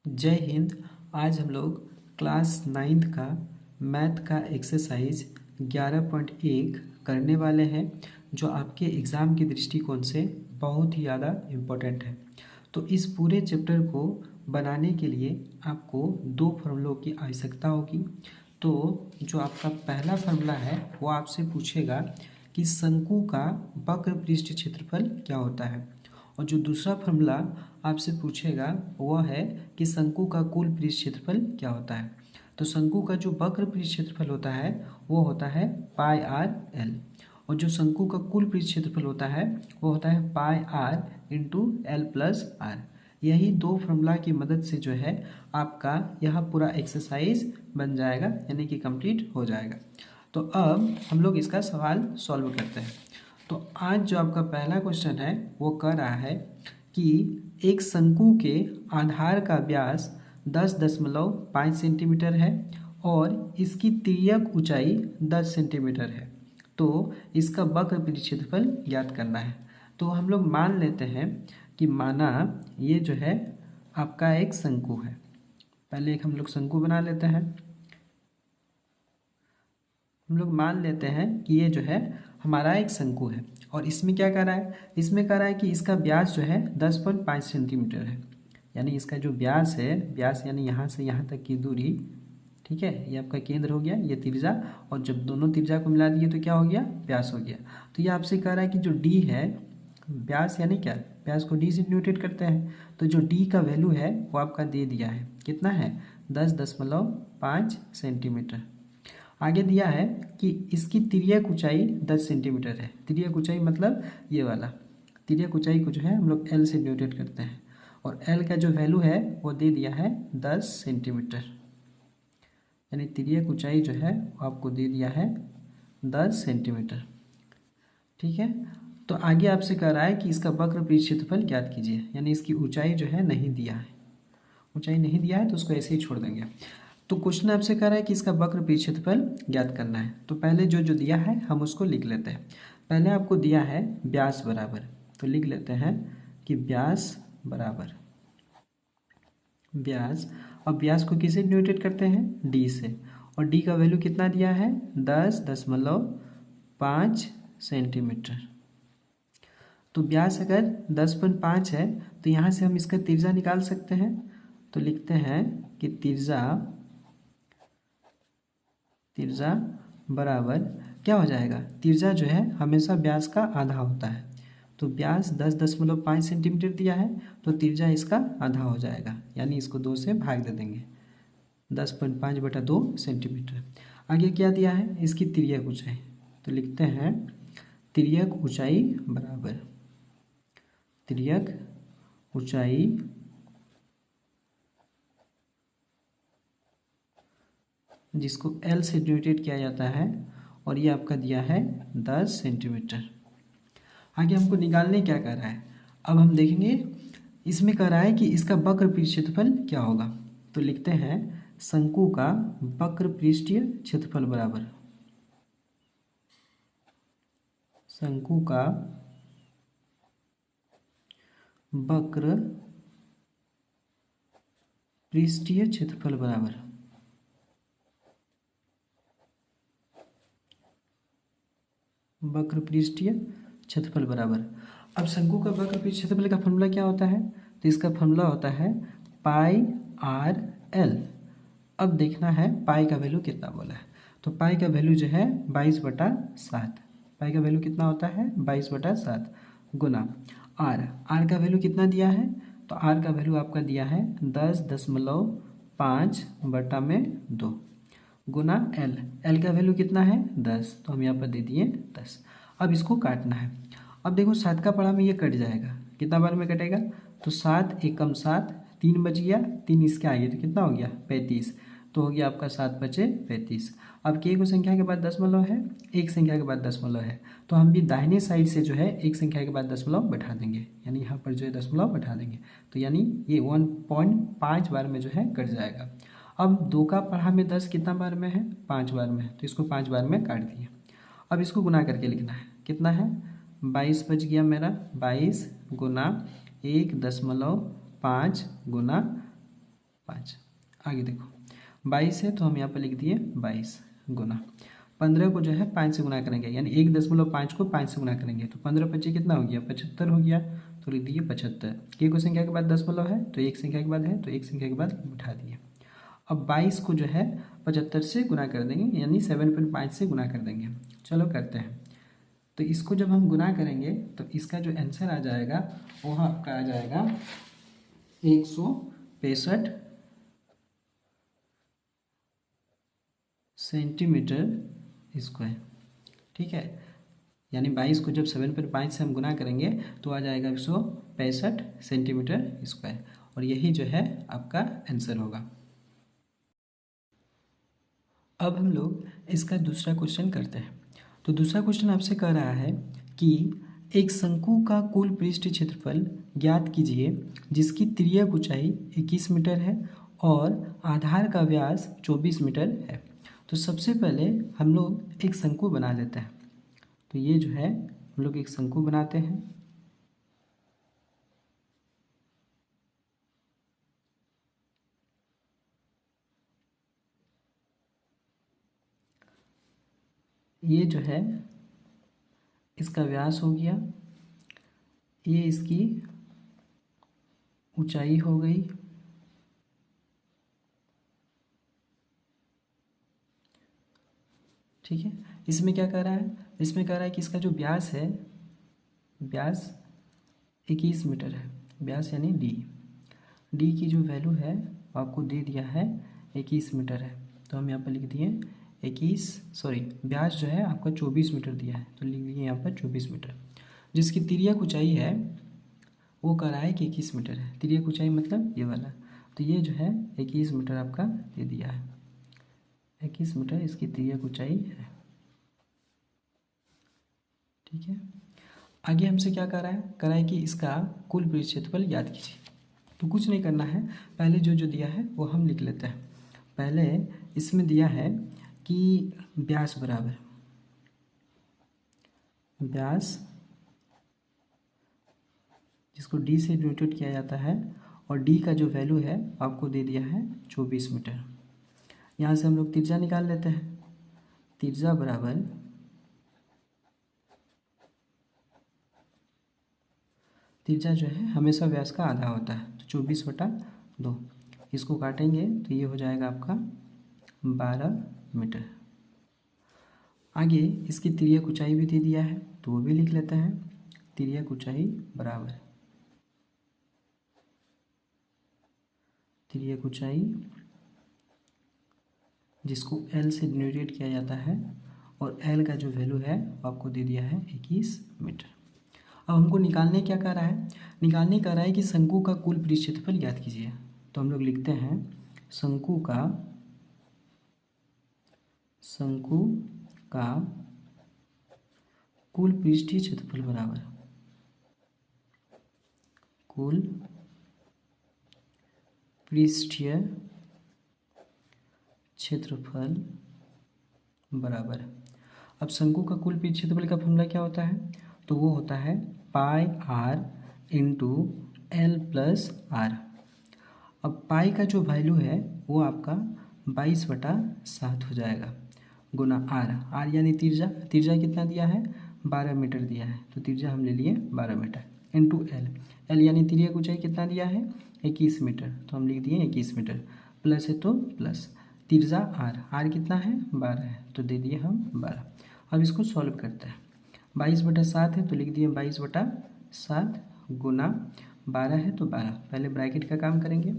जय हिंद। आज हम लोग क्लास 9th का मैथ का एक्सरसाइज 11.1 करने वाले हैं, जो आपके एग्ज़ाम के दृष्टिकोण से बहुत ही ज़्यादा इम्पोर्टेंट है। तो इस पूरे चैप्टर को बनाने के लिए आपको दो फॉर्मूलों की आवश्यकता होगी। तो जो आपका पहला फॉर्मूला है वो आपसे पूछेगा कि शंकु का वक्र पृष्ठ क्षेत्रफल क्या होता है, और जो दूसरा फॉर्मूला आपसे पूछेगा वह है कि शंकु का कुल पृष्ठ क्षेत्रफल क्या होता है। तो शंकु का जो वक्र पृष्ठ क्षेत्रफल होता है वो होता है पाई आर एल, और जो शंकु का कुल पृष्ठ क्षेत्रफल होता है वो होता है pi r into l plus r. यही दो फॉर्मूला की मदद से जो है आपका यह पूरा एक्सरसाइज बन जाएगा, यानी कि कंप्लीट हो जाएगा। तो अब हम लोग इसका सवाल सॉल्व करते हैं। तो आज जो आपका पहला क्वेश्चन है वो कह रहा है कि एक शंकु के आधार का व्यास 10.5 सेंटीमीटर है और इसकी तिर्यक ऊंचाई 10 सेंटीमीटर है। तो इसका वक्र पृष्ठ क्षेत्रफल ज्ञात करना है। तो हम लोग मान लेते हैं कि माना ये जो है आपका एक शंकु है। पहले एक हम लोग शंकु बना लेते हैं। हम लोग मान लेते हैं कि ये जो है हमारा एक शंकु है, और इसमें क्या कर रहा है, इसमें कर रहा है कि इसका व्यास जो है 10.5 सेंटीमीटर है। यानी इसका जो व्यास है, व्यास यानी यहाँ से यहाँ तक की दूरी, ठीक है, ये आपका केंद्र हो गया, ये त्रिज्या, और जब दोनों त्रिज्या को मिला दिए तो क्या हो गया, व्यास हो गया। तो ये आपसे कह रहा है कि जो डी है, व्यास यानी क्या, व्यास को डी से न्यूटेट करते हैं, तो जो डी का वैल्यू है वो आपका दे दिया है, कितना है 10.5 सेंटीमीटर। आगे दिया है कि इसकी तिर्यक ऊंचाई 10 सेंटीमीटर है। तिर्यक ऊंचाई मतलब ये वाला, तिर्यक ऊंचाई को जो है हम लोग एल से न्यूटेट करते हैं, और एल का जो वैल्यू है वो दे दिया है 10 सेंटीमीटर। यानी तिर्यक ऊंचाई जो है वो आपको दे दिया है 10 सेंटीमीटर। ठीक है, तो आगे आपसे कह रहा है कि इसका वक्र पृष्ठ क्षेत्रफल ज्ञात कीजिए। यानी इसकी ऊंचाई जो है नहीं दिया है, ऊंचाई नहीं दिया है तो उसको ऐसे ही छोड़ देंगे। तो क्वेश्चन आपसे कह रहा है कि इसका वक्र पृष्ठ क्षेत्रफल ज्ञात करना है। तो पहले जो जो दिया है हम उसको लिख लेते हैं। पहले आपको दिया है व्यास बराबर, तो लिख लेते हैं कि व्यास बराबर व्यास। अब व्यास को किसे न्यूटेट करते हैं, डी से, और डी का वैल्यू कितना दिया है 10.5 सेंटीमीटर। तो व्यास अगर 10.5 है तो यहाँ से हम इसका तिर्जा निकाल सकते हैं। तो लिखते हैं कि तिर्जा बराबर क्या हो जाएगा, तिर्जा जो है हमेशा व्यास का आधा होता है। तो व्यास 10.5 सेंटीमीटर दिया है, तो तिर्जा इसका आधा हो जाएगा, यानी इसको 2 से भाग दे देंगे, 10.5/2 सेंटीमीटर। आगे क्या दिया है, इसकी तिर्यक ऊंचाई, तो लिखते हैं तिर्यक ऊंचाई बराबर तिर्यक ऊंचाई जिसको L से न्यूटेट किया जाता है, और ये आपका दिया है 10 सेंटीमीटर। आगे हमको निकालने क्या कर रहा है, अब हम देखेंगे। इसमें कह रहा है कि इसका वक्र पृष्ठ क्षेत्रफल क्या होगा। तो लिखते हैं शंकु का वक्र पृष्ठीय क्षेत्रफल बराबर शंकु का वक्र पृष्ठीय क्षेत्रफल बराबर वक्र पृष्ठीय क्षेत्रफल बराबर। अब शंकु का वक्र पृष्ठ क्षेत्रफल का फॉर्मूला क्या होता है, तो इसका फॉर्मूला होता है पाई आर एल। अब देखना है पाई का वैल्यू कितना बोला है। तो पाई का वैल्यू जो है 22/7। पाई का वैल्यू कितना होता है 22/7 गुना आर का वैल्यू कितना दिया है, तो आर का वैल्यू आपका दिया है 10.5/2 गुना एल का वैल्यू कितना है 10, तो हम यहाँ पर दे दिए 10। अब इसको काटना है। अब देखो 7 का पढ़ा में ये कट जाएगा, कितना बार में कटेगा, तो 7 एकम 7, 3 बच गया, 3 इसके आगे तो कितना हो गया 35, तो हो गया आपका 7×5 = 35। अब के को संख्या के बाद दशमलव है, एक संख्या के बाद दशमलव है, तो हम भी दाहिने साइड से जो है एक संख्या के बाद दशमलव बैठा देंगे, यानी यहाँ पर जो है दशमलव बैठा देंगे, तो यानी ये 1.5 बार में जो है कट जाएगा। अब 2 का पढ़ा में 10 कितना बार में है, 5 बार में है, तो इसको 5 बार में काट दिए। अब इसको गुना करके लिखना है, कितना है 22 बच गया मेरा, 22 गुना 1.5 गुना 5। आगे देखो 22 है तो हम यहाँ पर लिख दिए 22 गुना 15 को जो है 5 से गुना करेंगे, यानी 1.5 को 5 से गुना करेंगे तो 15×5 कितना हो गया 75 हो गया, तो लिख दिए 75। ये कोई संख्या के बाद दशमलव है तो एक संख्या के बाद है तो एक संख्या के बाद बिठा दिए। अब 22 को जो है 75 से गुना कर देंगे, यानी 7.5 से गुना कर देंगे। चलो करते हैं। तो इसको जब हम गुना करेंगे तो इसका जो आंसर आ जाएगा वो आपका आ जाएगा 165 सेंटीमीटर स्क्वायर। ठीक है, यानी 22 को जब 7.5 से हम गुना करेंगे तो आ जाएगा 165 सेंटीमीटर स्क्वायर, और यही जो है आपका आंसर होगा। अब हम लोग इसका दूसरा क्वेश्चन करते हैं। तो दूसरा क्वेश्चन आपसे कह रहा है कि एक शंकु का कुल पृष्ठ क्षेत्रफल ज्ञात कीजिए जिसकी तिर्यक ऊंचाई 21 मीटर है और आधार का व्यास 24 मीटर है। तो सबसे पहले हम लोग एक शंकु बना लेते हैं। तो ये जो है हम लोग एक शंकु बनाते हैं। ये जो है इसका व्यास हो गया, ये इसकी ऊंचाई हो गई, ठीक है। इसमें क्या कह रहा है, इसमें कह रहा है कि इसका जो व्यास है, व्यास 21 मीटर है, व्यास यानी डी की जो वैल्यू है वो आपको दे दिया है 21 मीटर है। तो हम यहाँ पर लिख दिए 21, सॉरी व्यास जो है आपका 24 मीटर दिया है तो लिख दिए यहाँ पर 24 मीटर। जिसकी तिर्यक ऊंचाई है वो कह रहा है कि 21 मीटर है, तिर्यक ऊंचाई मतलब ये वाला, तो ये जो है 21 मीटर आपका दे दिया है, 21 मीटर इसकी तिर्यक ऊंचाई है। ठीक है, आगे हमसे क्या कर रहा है, कह रहा है कि इसका कुल पृष्ठ क्षेत्रफल याद कीजिए। तो कुछ नहीं करना है, पहले जो जो दिया है वो हम लिख लेते हैं। पहले इसमें दिया है कि व्यास बराबर, व्यास जिसको डी से डिनोटेट किया जाता है, और डी का जो वैल्यू है आपको दे दिया है 24 मीटर। यहाँ से हम लोग तिर्जा निकाल लेते हैं। तिर्जा बराबर तिर्जा जो है हमेशा व्यास का आधा होता है, तो 24/2 इसको काटेंगे तो ये हो जाएगा आपका 12 मीटर। आगे इसकी तिर्यक ऊंचाई भी दे दिया है तो वो भी लिख लेते हैं। तिर्यक ऊंचाई बराबर तिर्यक ऊंचाई जिसको L से डिनोटेट किया जाता है, और L का जो वैल्यू है आपको दे दिया है 21 मीटर। अब हमको निकालने क्या कह रहा है, निकालने कह रहा है कि शंकु का कुल पृष्ठ क्षेत्रफल ज्ञात कीजिए। तो हम लोग लिखते हैं शंकु का कुल पृष्ठीय क्षेत्रफल बराबर कुल पृष्ठीय क्षेत्रफल बराबर। अब शंकु का कुल पृष्ठ क्षेत्रफल का फॉर्मूला क्या होता है, तो वो होता है pi r into l plus r. अब पाई का जो वैल्यू है वो आपका 22/7 हो जाएगा, गुना आर यानी तिर्जा, तिर्जा कितना दिया है 12 मीटर दिया है, तो तिर्जा हम ले लिए 12 मीटर, इंटू एल यानी तिर्यक ऊंचाई कितना दिया है 21 मीटर, तो हम लिख दिए 21 मीटर, प्लस है तो प्लस तिर्जा आर कितना है 12 है, तो दे दिए हम 12। अब इसको सॉल्व करते हैं, 22/7 है तो लिख दिए 22/7 गुना 12 है तो 12, पहले ब्रैकेट का काम करेंगे,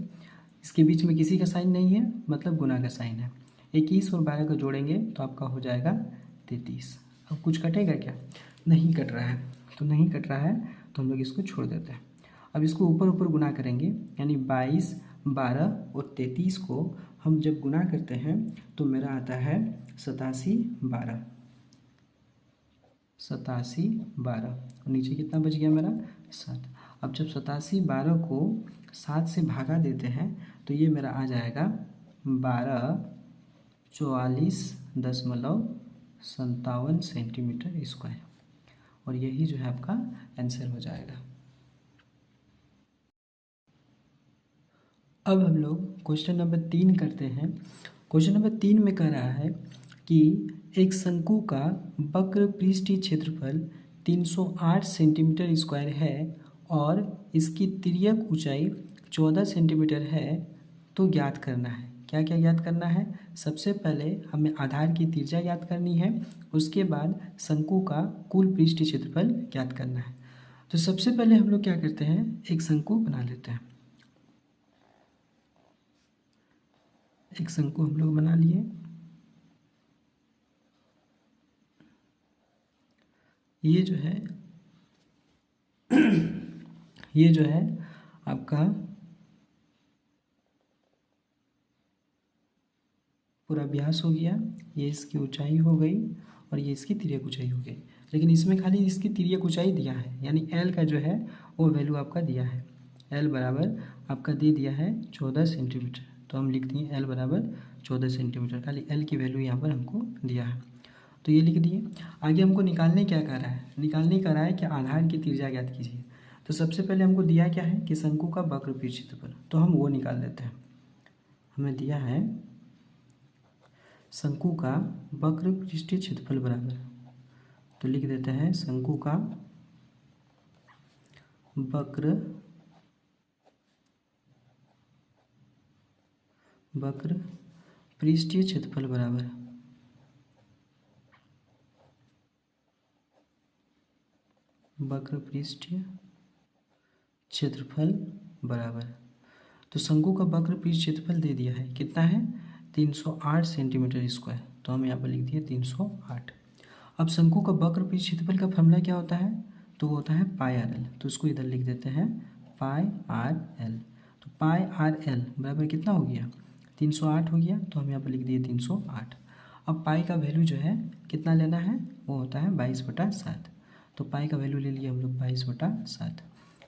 इसके बीच में किसी का साइन नहीं है मतलब गुना का साइन है, 21 और 12 को जोड़ेंगे तो आपका हो जाएगा 33। अब कुछ कटेगा क्या, नहीं कट रहा है, तो नहीं कट रहा है तो हम लोग इसको छोड़ देते हैं। अब इसको ऊपर ऊपर गुना करेंगे, यानी 22, 12 और 33 को हम जब गुना करते हैं तो मेरा आता है 87/12, 87/12, और नीचे कितना बच गया मेरा 7। अब जब 87/12 को 7 से भागा देते हैं तो ये मेरा आ जाएगा 1244.57 सेंटीमीटर स्क्वायर, और यही जो है आपका आंसर हो जाएगा। अब हम लोग क्वेश्चन नंबर 3 करते हैं। क्वेश्चन नंबर 3 में कह रहा है कि एक शंकु का वक्र पृष्ठीय क्षेत्रफल 308 सेंटीमीटर स्क्वायर है और इसकी तिर्यक ऊंचाई 14 सेंटीमीटर है, तो ज्ञात करना है। क्या क्या ज्ञात करना है? सबसे पहले हमें आधार की त्रिज्या ज्ञात करनी है, उसके बाद शंकु का कुल पृष्ठीय क्षेत्रफल ज्ञात करना है। तो सबसे पहले हम लोग क्या करते हैं, एक शंकु बना लेते हैं। एक शंकु हम लोग बना लिए। ये जो है ये जो है आपका पूरा व्यास हो गया, ये इसकी ऊंचाई हो गई और ये इसकी तिर्यक ऊंचाई हो गई। लेकिन इसमें खाली इसकी तिर्यक ऊंचाई दिया है, यानी एल का जो है वो वैल्यू आपका दिया है। एल बराबर आपका दे दिया है 14 सेंटीमीटर, तो हम लिख दिए एल बराबर 14 सेंटीमीटर। खाली एल की वैल्यू यहाँ पर हमको दिया है, तो ये लिख दिए। आगे हमको निकालने क्या कह रहा है? निकालने कह रहा है कि आधार की त्रिज्या ज्ञात कीजिए। तो सबसे पहले हमको दिया क्या है कि शंकु का वक्र पृष्ठ क्षेत्रफल, तो हम वो निकाल लेते हैं। हमें दिया है शंकु का वक्र पृष्ठीय क्षेत्रफल बराबर, तो लिख देते हैं शंकु का वक्र पृष्ठीय क्षेत्रफल बराबर वक्र पृष्ठीय क्षेत्रफल बराबर। तो शंकु का वक्र पृष्ठ क्षेत्रफल दे दिया है, कितना है? 308 सेंटीमीटर स्क्वायर, तो हम यहाँ पर लिख दिए 308। अब शंकु का वक्र पृष्ठ क्षेत्रफल का फॉर्मूला क्या होता है? तो वो होता है पाई आर एल, तो इसको इधर लिख देते हैं पाई आर एल। तो पाई आर एल बराबर कितना हो गया? 308 हो गया, तो हम यहाँ पर लिख दिए 308। अब पाई का वैल्यू जो है कितना लेना है? वो होता है 22/7। तो पाई का वैल्यू ले लिए हम लोग 22/7।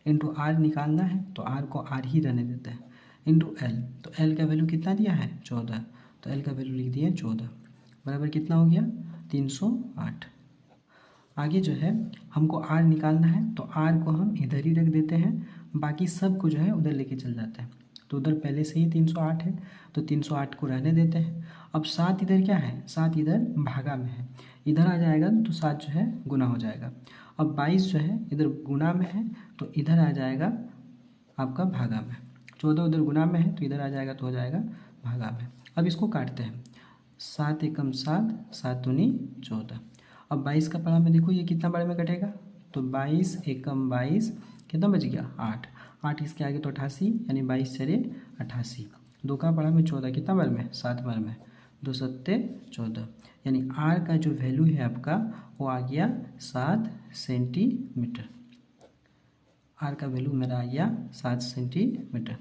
इंटू आर निकालना है, तो आर को आर ही रहने देते हैं, इंटू एल। तो एल का वैल्यू कितना दिया है? 14, तो एल का वैल्यू लिख दिए 14 बराबर कितना हो गया? 308। आगे जो है हमको आर निकालना है, तो आर को हम इधर ही रख देते हैं, बाकी सब को जो है उधर लेके चल जाते हैं। तो उधर पहले से ही 308 है, तो 308 को रहने देते हैं। अब 7 इधर क्या है? 7 इधर भागा में है, इधर आ जाएगा तो 7 जो है गुना हो जाएगा। अब 22 जो है इधर गुना में है, तो इधर आ जाएगा आपका भागा में। 14 उधर गुना में है, तो इधर आ जाएगा तो हो जाएगा भागा में। अब इसको काटते हैं, 7 एकम 7, 7 दूनी 14। अब 22 का पढ़ा में देखो ये कितना बार में कटेगा? तो 22 एकम 22 कितना बच गया? 8। 8 इसके आगे तो 88, यानी 22 चले 88। 2 का पढ़ा में 14 कितना बार में? 7 बार में। 2 सत्ते 14, यानी आर का जो वैल्यू है आपका वो आ गया 7 सेंटीमीटर। आर का वैल्यू मेरा आ गया 7 सेंटीमीटर।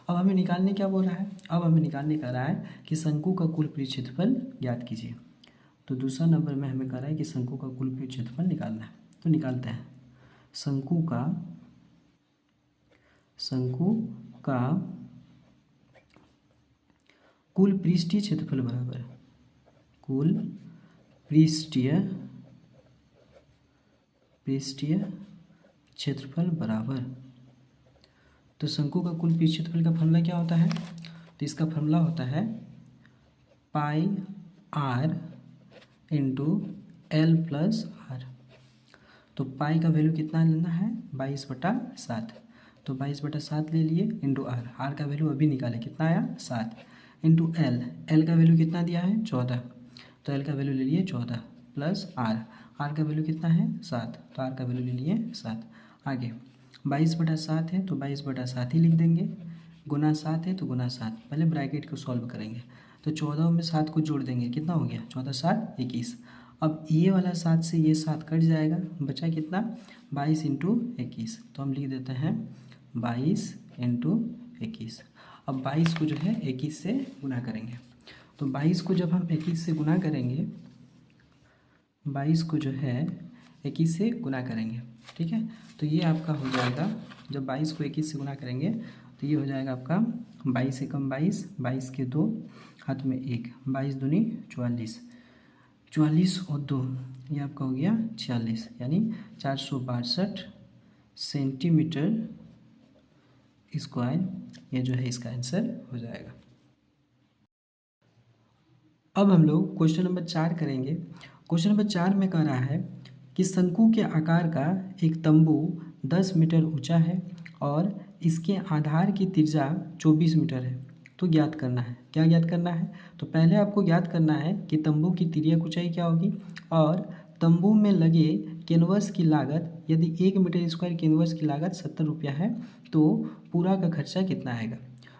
अब हमें निकालने क्या बोल रहा है? अब हमें निकालने कह रहा है कि शंकु का कुल पृष्ठ क्षेत्रफल ज्ञात कीजिए। तो दूसरा नंबर में हमें कह रहा है कि शंकु का कुल पृष्ठ क्षेत्रफल निकालना है, तो निकालते हैं। शंकु का कुल पृष्ठीय क्षेत्रफल बराबर कुल पृष्ठीय क्षेत्रफल बराबर। तो शंकु का कुल पृष्ठ क्षेत्रफल का फॉर्मूला क्या होता है? तो इसका फॉर्मूला होता है pi r into l plus r. तो पाई का वैल्यू कितना लेना है? 22/7। तो 22/7 ले लिए, इंटू आर। आर का वैल्यू अभी निकाले, कितना आया? 7। Into L. एल का वैल्यू कितना दिया है? 14। तो एल का वैल्यू ले लिए 14 प्लस आर। आर का वैल्यू कितना है? 7। तो आर का वैल्यू ले लिए 7। आगे 22/7 है, तो 22/7 ही लिख देंगे। गुना 7 है, तो गुना 7। पहले ब्रैकेट को सॉल्व करेंगे, तो 14 में 7 को जोड़ देंगे, कितना हो गया? 14 7 21। अब ये वाला 7 से ये 7 कट जाएगा, बचा कितना? 22 इंटू 21। तो हम लिख देते हैं 22 इंटू 21। अब 22 को जो है 21 से गुना करेंगे, तो 22 को जब हम 21 से गुना करेंगे, 22 को जो है 21 से गुना करेंगे, ठीक है। तो ये आपका हो जाएगा, जब 22 को 21 से गुना करेंगे तो ये हो जाएगा आपका 22 एकम 22, 22 के 2, हाथ में 1, 22 दूनी 44, 44 और 2 ये आपका हो गया 46, यानी 462 सेंटीमीटर स्क्वायर, ये जो है इसका आंसर हो जाएगा। अब हम लोग क्वेश्चन नंबर 4 करेंगे। क्वेश्चन नंबर 4 में कह रहा है कि शंकु के आकार का एक तंबू 10 मीटर ऊंचा है और इसके आधार की त्रिज्या 24 मीटर है, तो ज्ञात करना है। क्या ज्ञात करना है? तो पहले आपको ज्ञात करना है कि तंबू की तिर्यक ऊंचाई क्या होगी और तंबू में लगे कैनवस की लागत, यदि 1 मीटर स्क्वायर कैनवस की लागत 70 रुपया है तो पूरा का खर्चा कितना आएगा।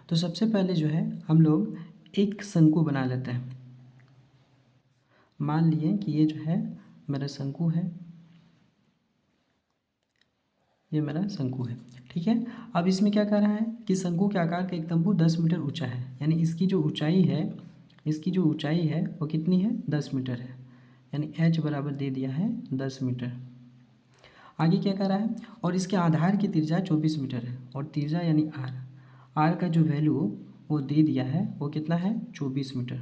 तो सबसे पहले जो है हम लोग एक शंकु बना लेते हैं। मान लिए कि ये जो है मेरा शंकु है, ये मेरा शंकु है, ठीक है। अब इसमें क्या कह रहा है कि शंकु के आकार का एक तंबू 10 मीटर ऊंचा है, यानी इसकी जो ऊंचाई है, इसकी जो ऊंचाई है वो कितनी है? 10 मीटर है, यानी h बराबर दे दिया है 10 मीटर। आगे क्या कह रहा है? और इसके आधार की त्रिज्या 24 मीटर है और त्रिज्या यानी r का जो वैल्यू वो दे दिया है वो कितना है? 24 मीटर।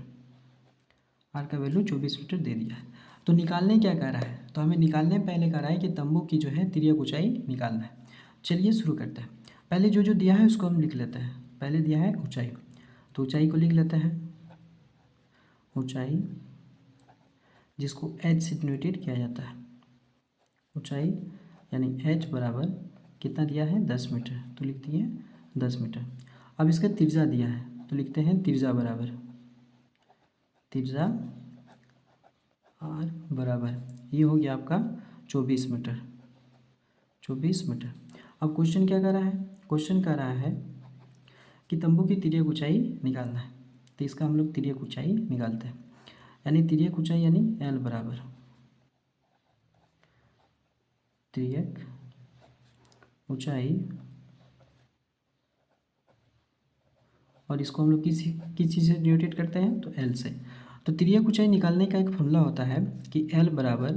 आर का वैल्यू 24 मीटर दे दिया है। तो निकालने क्या कह रहा है? तो हमें निकालने पहले कह रहा है कि तंबू की जो है तिर्यक ऊंचाई निकालना है। चलिए शुरू करते हैं। पहले जो जो दिया है उसको हम लिख लेते हैं। पहले दिया है ऊंचाई, तो ऊंचाई को लिख लेते हैं। ऊंचाई जिसको h से डिनोटेड किया जाता है, ऊंचाई यानी h बराबर कितना दिया है? 10 मीटर, तो लिख दिए 10 मीटर। अब इसका त्रिज्या दिया है तो लिखते हैं त्रिज्या बराबर, त्रिज्या आर बराबर, ये हो गया आपका 24 मीटर, 24 मीटर। अब क्वेश्चन क्या कर रहा है? क्वेश्चन कह रहा है कि तंबू की तिर्यक ऊंचाई निकालना है, तो इसका हम लोग तिर्यक ऊंचाई निकालते हैं। यानी तिर्यक ऊंचाई यानी एल बराबर, तिर्यक ऊंचाई, और इसको हम लोग किस चीज़ से डिनोटेट करते हैं? तो एल से। तो तिर्यक ऊंचाई निकालने का एक फॉर्मूला होता है कि एल बराबर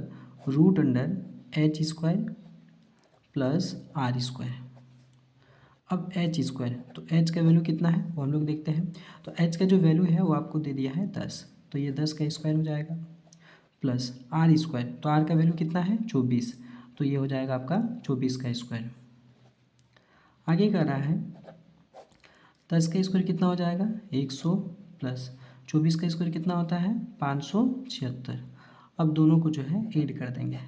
root under H square plus R square. अब एच स्क्वायर, तो एच का वैल्यू कितना है वो हम लोग देखते हैं। तो एच का जो वैल्यू है वो आपको दे दिया है 10, तो ये 10 का स्क्वायर हो जाएगा, प्लस आर स्क्वायर, तो आर का वैल्यू कितना है? 24, तो ये हो जाएगा आपका 24 का स्क्वायर। आगे कर रहा है 10 का स्क्वायर कितना हो जाएगा? 100 प्लस 24 का स्क्वायर कितना होता है? 576। अब दोनों को जो है ऐड कर देंगे,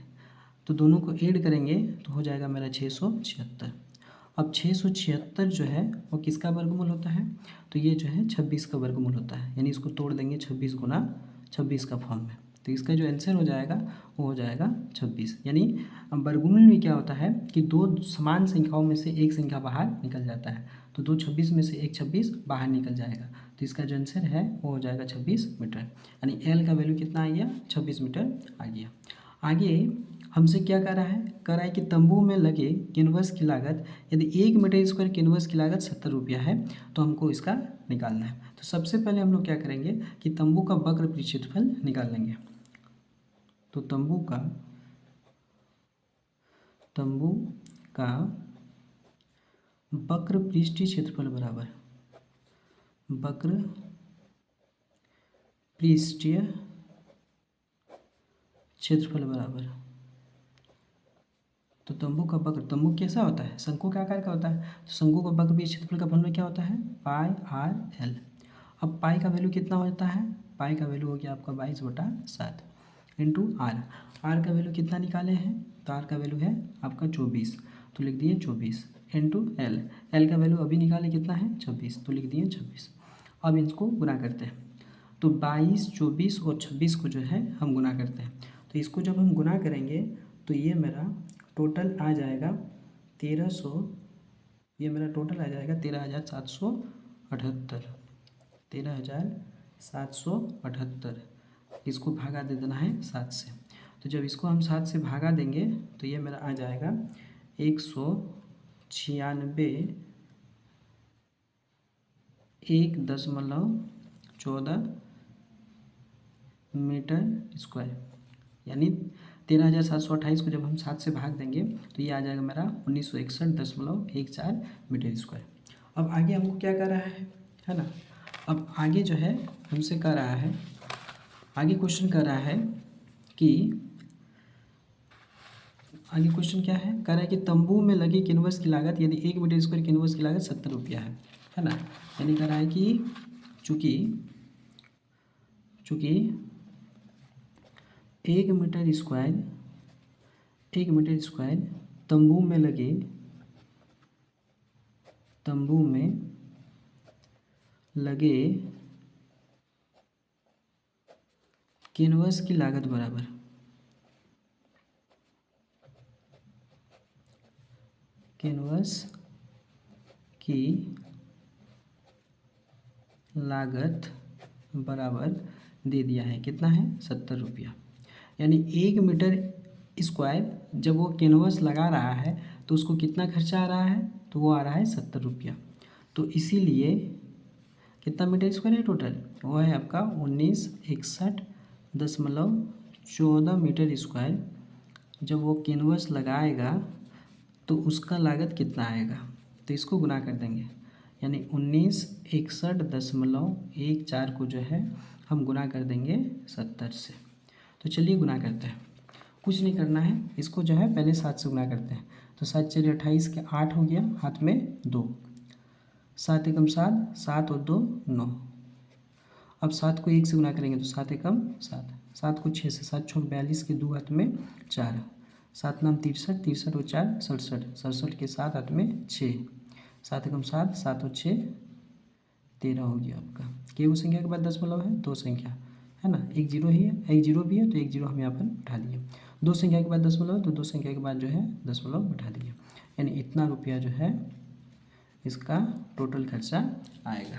तो दोनों को ऐड करेंगे तो हो जाएगा मेरा 676। अब 676 जो है वो किसका वर्गमूल होता है? तो ये जो है 26 का वर्गमूल होता है, यानी इसको तोड़ देंगे 26 गुना 26 का फॉर्म में, तो इसका जो आंसर हो जाएगा वो हो जाएगा 26। यानी वर्गमूल में क्या होता है कि दो समान संख्याओं में से एक संख्या बाहर निकल जाता है, तो दो 26 में से एक 26 बाहर निकल जाएगा, तो इसका जो आंसर है वो हो जाएगा 26 मीटर। यानी एल का वैल्यू कितना आ गया? 26 मीटर आ गया। आगे हमसे क्या कर रहा है? कह रहा है कि तंबू में लगे कैनवस की लागत, यदि 1 मीटर स्क्वायर कैनवस की लागत 70 रुपया है तो हमको इसका निकालना है। तो सबसे पहले हम लोग क्या करेंगे कि तंबू का वक्र क्षेत्रफल निकाल लेंगे। तो तंबू का वक्र पृष्ठीय क्षेत्रफल बराबर वक्र पृष्ठीय क्षेत्रफल बराबर, तो तंबू का वक्र, तंबू कैसा होता है? शंकु के आकार का होता है, तो शंकु का वक्र पृष्ठीय क्षेत्रफल का फॉर्मूला क्या होता है? Pi R L. अब पाई का वैल्यू कितना होता है? पाई का वैल्यू हो गया आपका 22/7 इंटू आर। आर का वैल्यू कितना निकाले हैं? तो आर का वैल्यू है आपका 24, तो लिख दिए 24 इंटू एल। एल का वैल्यू अभी निकाले कितना है? 26, तो लिख दिए 26। अब इसको गुना करते हैं, तो 22, 24 और 26 को जो है हम गुना करते हैं, तो इसको जब हम गुना करेंगे तो ये मेरा टोटल आ जाएगा 1300, ये मेरा टोटल आ जाएगा 13,778, 13,778। इसको भागा दे देना है 7 से, तो जब इसको हम 7 से भागा देंगे तो ये मेरा आ जाएगा 196.14 मीटर स्क्वायर, यानी 13,728 को जब हम 7 से भाग देंगे तो ये आ जाएगा मेरा 1961.14 मीटर स्क्वायर। अब आगे हमको क्या कर रहा है ना? अब आगे जो है हमसे कर रहा है, आगे क्वेश्चन कर रहा है कि आगे क्वेश्चन क्या है, कह रहा है कि तंबू में लगे कैनवस की लागत यदि 1 मीटर स्क्वायर कैनवस की लागत 70 रुपया है ना। यानी कह रहा है कि चूँकि 1 मीटर स्क्वायर तंबू में लगे कैनवस की लागत बराबर कैनवस की लागत बराबर दे दिया है, कितना है 70 रुपया। यानी 1 मीटर स्क्वायर जब वो कैनवस लगा रहा है तो उसको कितना खर्चा आ रहा है, तो वो आ रहा है 70 रुपया। तो इसीलिए कितना मीटर स्क्वायर है टोटल, वो है आपका 1961.14 मीटर स्क्वायर। जब वो कैनवस लगाएगा तो उसका लागत कितना आएगा, तो इसको गुना कर देंगे। यानी 1961.14 को जो है हम गुना कर देंगे 70 से। तो चलिए गुना करते हैं, कुछ नहीं करना है, इसको जो है पहले 7 से गुना करते हैं। तो 7 चलिए 28 के 8 हो गया, हाथ में 2, 7 एकम 7, 7 और 2 9। अब 7 को 1 से गुना करेंगे तो 7 एकम 7, 7 को 6 से, 7 छः 42 के 2 हाथ में 4, 7 नाम 63, 63 और 4 67, 67 के 7 हाथ में 6, 7 एकम 7, 7 और 6 13 हो गया आपका। केवल संख्या के बाद दशमलव है, 2 संख्या है ना, एक जीरो ही है, एक जीरो भी है तो एक जीरो हम यहाँ पर उठा लिए। 2 संख्या के बाद दशमलव है तो 2 संख्या के बाद जो है दशमलव उठा दिए। यानी इतना रुपया जो है इसका टोटल खर्चा आएगा।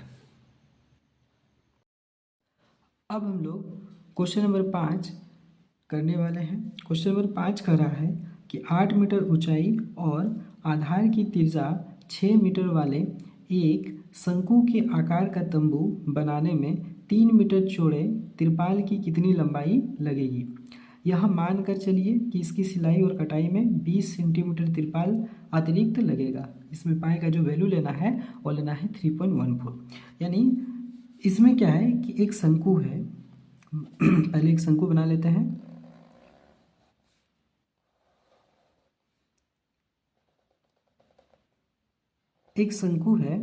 अब हम लोग क्वेश्चन नंबर 5 करने वाले हैं। क्वेश्चन नंबर 5 कह रहा है कि 8 मीटर ऊंचाई और आधार की तिर्जा 6 मीटर वाले एक शंकु के आकार का तंबू बनाने में 3 मीटर चौड़े तिरपाल की कितनी लंबाई लगेगी। यह मानकर चलिए कि इसकी सिलाई और कटाई में 20 सेंटीमीटर तिरपाल अतिरिक्त लगेगा। इसमें पाई का जो वैल्यू लेना है वो लेना है 3.14। यानी इसमें क्या है कि एक शंकु है पहले एक शंकु बना लेते हैं। एक शंकु है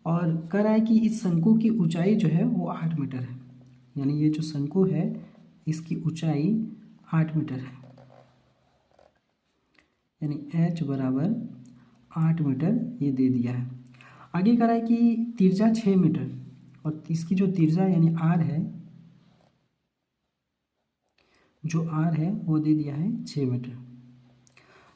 और कह रहा है कि इस शंकु की ऊंचाई जो है वो 8 मीटर है। यानी ये जो शंकु है इसकी ऊंचाई 8 मीटर है। यानी h बराबर 8 मीटर ये दे दिया है। आगे कह रहा है कि तिर्जा 6 मीटर और इसकी जो तिर्जा यानी r है, जो r है वो दे दिया है 6 मीटर।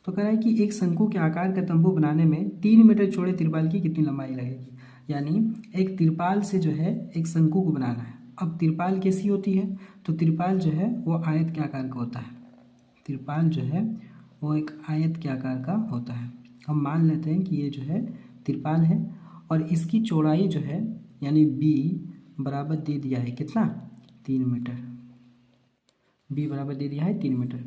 तो कह रहा है कि एक शंकु के आकार का तंबू बनाने में 3 मीटर चौड़े तिरपाल की कितनी लंबाई लगेगी। यानी एक तिरपाल से जो है एक शंकु को बनाना है। अब तिरपाल कैसी होती है, तो तिरपाल जो है वो आयत के आकार का होता है। तिरपाल जो है वो एक आयत के आकार का होता है। हम मान लेते हैं कि ये जो है तिरपाल है और इसकी चौड़ाई जो है यानी b बराबर दे दिया है कितना, 3 मीटर। b बराबर दे दिया है 3 मीटर।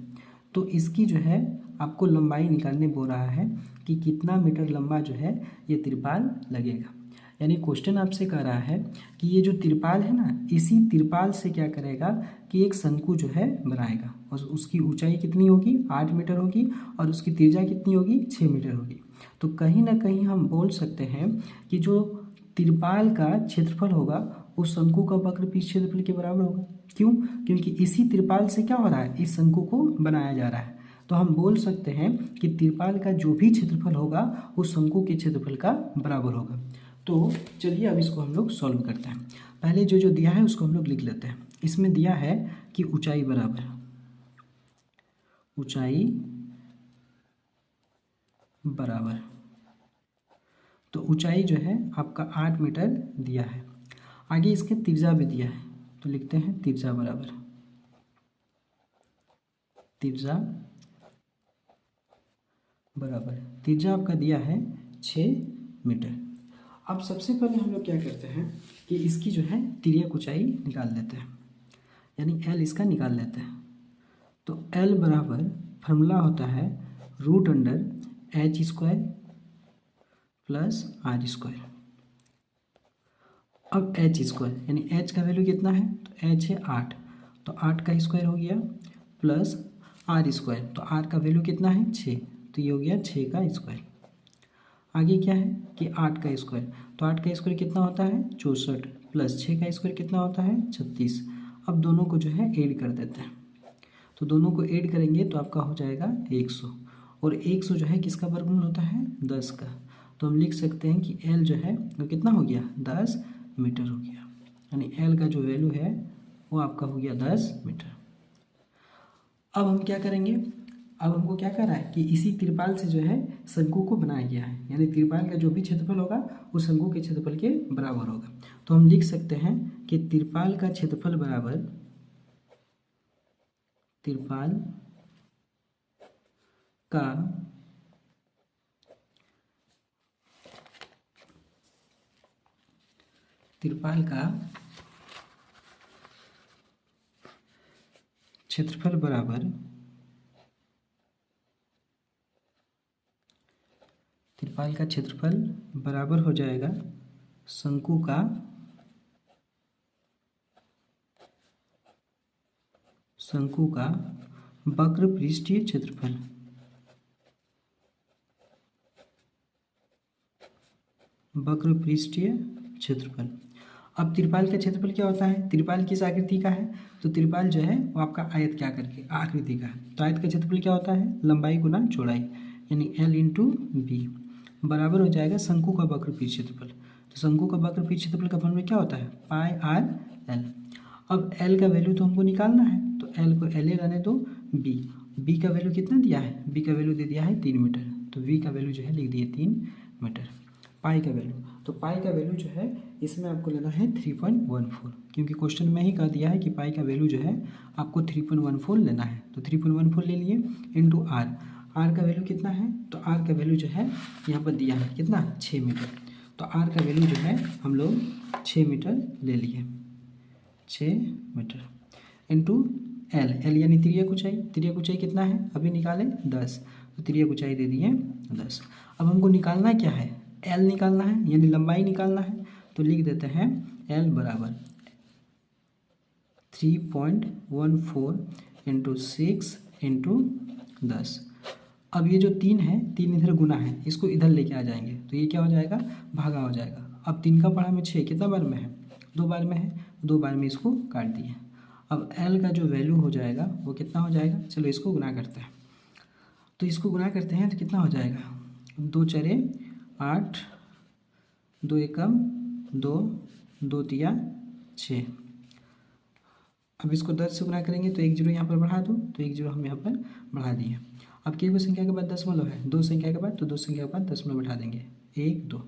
तो इसकी जो है आपको लंबाई निकालने बोल रहा है कि कितना मीटर लंबा जो है ये तिरपाल लगेगा। यानी क्वेश्चन आपसे कह रहा है कि ये जो तिरपाल है ना, इसी तिरपाल से क्या करेगा कि एक शंकु जो है बनाएगा और उसकी ऊंचाई कितनी होगी, 8 मीटर होगी और उसकी तिर्जा कितनी होगी, 6 मीटर होगी। तो कहीं ना कहीं हम बोल सकते हैं कि जो तिरपाल का क्षेत्रफल होगा वो शंकु का वक्रपीठ क्षेत्रफल के बराबर होगा। क्यों, क्योंकि इसी तिरपाल से क्या हो रहा है, इस शंकु को बनाया जा रहा है। तो हम बोल सकते हैं कि तिरपाल का जो भी क्षेत्रफल होगा वो शंकु के क्षेत्रफल का बराबर होगा। तो चलिए अब इसको हम लोग सॉल्व करते हैं। पहले जो जो दिया है उसको हम लोग लिख लेते हैं। इसमें दिया है कि ऊंचाई बराबर तो ऊंचाई जो है आपका 8 मीटर दिया है। आगे इसके तिर्जा भी दिया है तो लिखते हैं तिर्जा बराबर, तिर्जा आपका दिया है 6 मीटर। अब सबसे पहले हम लोग क्या करते हैं कि इसकी जो है तिर्यक ऊंचाई निकाल लेते हैं, यानी L इसका निकाल लेते हैं। तो L बराबर फार्मूला होता है √h² प्लस r²। अब h² यानी h का वैल्यू कितना है, तो h है 8, तो 8 का स्क्वायर हो गया प्लस आर स्क्वायर, तो आर का वैल्यू कितना है 6, तो ये हो गया 6 का स्क्वायर। आगे क्या है कि 8 का स्क्वायर, तो 8 का स्क्वायर कितना होता है 64 प्लस 6 का स्क्वायर कितना होता है 36। अब दोनों को जो है ऐड कर देते हैं, तो दोनों को ऐड करेंगे तो आपका हो जाएगा 100, और 100 जो है किसका वर्गमूल होता है 10 का, तो हम लिख सकते हैं कि L जो है वो कितना हो गया 10 मीटर हो गया, यानी L का जो वैल्यू है वो आपका हो गया 10 मीटर। अब हम क्या करेंगे, अब हमको क्या करना है कि इसी तिरपाल से जो है शंकु को बनाया गया है, यानी तिरपाल का जो भी क्षेत्रफल होगा वो शंकु के क्षेत्रफल के बराबर होगा। तो हम लिख सकते हैं कि तिरपाल का क्षेत्रफल बराबर तिरपाल का क्षेत्रफल बराबर तिरपाल का क्षेत्रफल बराबर हो जाएगा शंकु का वक्र पृष्ठीय क्षेत्रफल। वक्र पृष्ठीय क्षेत्रफल। अब तिरपाल का क्षेत्रफल क्या होता है, तिरपाल किस आकृति का है, तो तिरपाल जो है वो आपका आयत क्या करके आकृति का है, तो आयत का क्षेत्रफल क्या होता है लंबाई गुना चौड़ाई, यानी L इंटू बी बराबर हो जाएगा शंकु का वक्र पृष्ठ क्षेत्रफल। तो शंकु का वक्र पृष्ठ क्षेत्रफल का फॉर्मूला क्या होता है पाई आर एल। अब L का वैल्यू तो हमको निकालना है, तो L को L रहने दो, बी का वैल्यू कितना दिया है, बी का वैल्यू दे दिया है 3 मीटर, तो वी का वैल्यू जो है लिख दिए 3 मीटर। पाई का वैल्यू, तो पाई का वैल्यू जो है इसमें आपको लेना है 3.14, क्योंकि क्वेश्चन में ही कह दिया है कि पाई का वैल्यू जो है आपको 3.14 लेना है, तो 3.14 ले लिए इंटू आर। आर का वैल्यू कितना है, तो आर का वैल्यू जो है यहाँ पर दिया है कितना 6 मीटर, तो आर का वैल्यू जो है हम लोग 6 मीटर ले लिए, 6 मीटर इंटू एल यानी तिर्यक ऊंचाई कितना है अभी निकालें 10, तो तिर्यक ऊंचाई दे दिए 10। अब हमको निकालना क्या है L निकालना है, यानी लंबाई निकालना है, तो लिख देते हैं L बराबर 3.14 इंटू 6 इंटू 10। अब ये जो 3 है 3 इधर गुना है, इसको इधर लेके आ जाएंगे, तो ये क्या हो जाएगा भागा हो जाएगा। अब 3 का पढ़ा में 6 कितना बार में है 2 बार में है, 2 बार में इसको काट दिए। अब L का जो वैल्यू हो जाएगा वो कितना हो जाएगा, चलो इसको गुना करते हैं, तो इसको गुना करते हैं तो कितना हो जाएगा 2 चरे 8, 2 एकम 2, 2 तिया 6। अब इसको 10 से गुना करेंगे तो 1 जीरो यहाँ पर बढ़ा दो, तो 1 जीरो हम यहाँ पर बढ़ा दिए। अब के संख्या के बाद दशमलव है, 2 संख्या के बाद, तो 2 संख्या के बाद दशमलव बैठा देंगे 1 2,